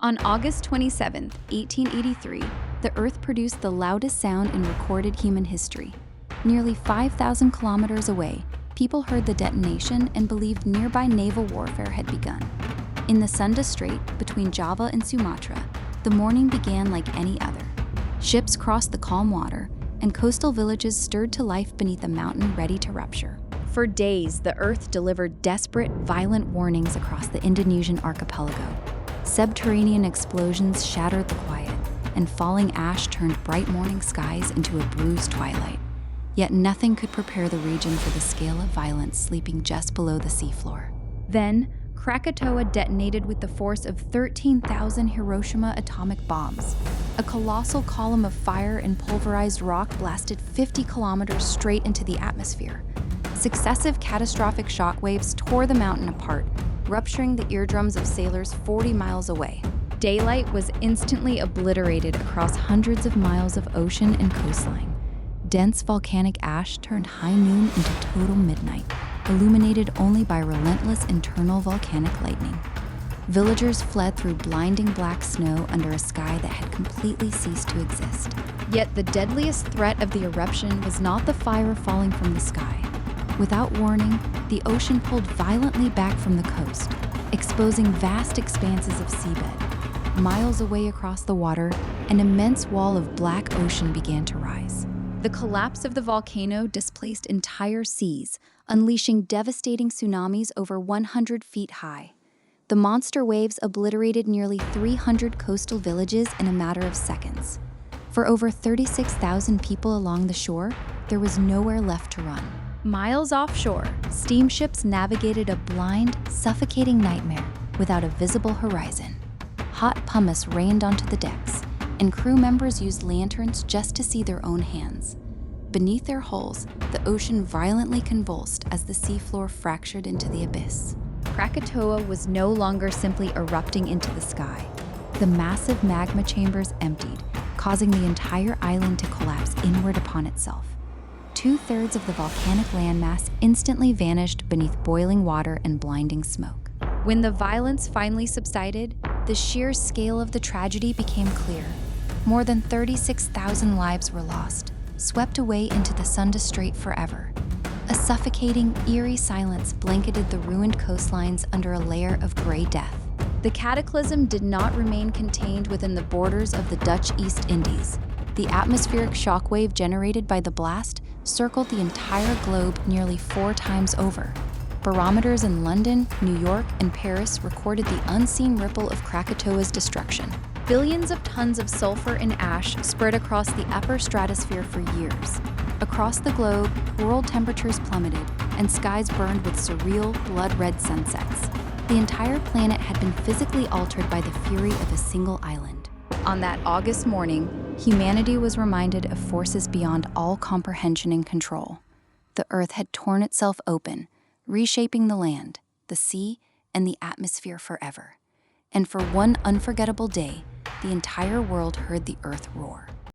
On August 27, 1883, the Earth produced the loudest sound in recorded human history. Nearly 5,000 kilometers away, people heard the detonation and believed nearby naval warfare had begun. In the Sunda Strait, between Java and Sumatra, the morning began like any other. Ships crossed the calm water, and coastal villages stirred to life beneath a mountain ready to rupture. For days, the Earth delivered desperate, violent warnings across the Indonesian archipelago. Subterranean explosions shattered the quiet, and falling ash turned bright morning skies into a bruised twilight. Yet nothing could prepare the region for the scale of violence sleeping just below the seafloor. Then, Krakatoa detonated with the force of 13,000 Hiroshima atomic bombs. A colossal column of fire and pulverized rock blasted 50 kilometers straight into the atmosphere. Successive catastrophic shockwaves tore the mountain apart, rupturing the eardrums of sailors 40 miles away. Daylight was instantly obliterated across hundreds of miles of ocean and coastline. Dense volcanic ash turned high noon into total midnight, illuminated only by relentless internal volcanic lightning. Villagers fled through blinding black snow under a sky that had completely ceased to exist. Yet the deadliest threat of the eruption was not the fire falling from the sky. Without warning, the ocean pulled violently back from the coast, exposing vast expanses of seabed. Miles away across the water, an immense wall of black ocean began to rise. The collapse of the volcano displaced entire seas, unleashing devastating tsunamis over 100 feet high. The monster waves obliterated nearly 300 coastal villages in a matter of seconds. For over 36,000 people along the shore, there was nowhere left to run. Miles offshore, steamships navigated a blind, suffocating nightmare without a visible horizon. Hot pumice rained onto the decks, and crew members used lanterns just to see their own hands. Beneath their hulls, the ocean violently convulsed as the seafloor fractured into the abyss. Krakatoa was no longer simply erupting into the sky. The massive magma chambers emptied, causing the entire island to collapse inward upon itself. 2/3 of the volcanic landmass instantly vanished beneath boiling water and blinding smoke. When the violence finally subsided, the sheer scale of the tragedy became clear. More than 36,000 lives were lost, swept away into the Sunda Strait forever. A suffocating, eerie silence blanketed the ruined coastlines under a layer of gray death. The cataclysm did not remain contained within the borders of the Dutch East Indies. The atmospheric shockwave generated by the blast circled the entire globe nearly 4 times over. Barometers in London, New York, and Paris recorded the unseen ripple of Krakatoa's destruction. Billions of tons of sulfur and ash spread across the upper stratosphere for years. Across the globe, world temperatures plummeted, and skies burned with surreal, blood-red sunsets. The entire planet had been physically altered by the fury of a single island. On that August morning, humanity was reminded of forces beyond all comprehension and control. The Earth had torn itself open, reshaping the land, the sea, and the atmosphere forever. And for one unforgettable day, the entire world heard the Earth roar.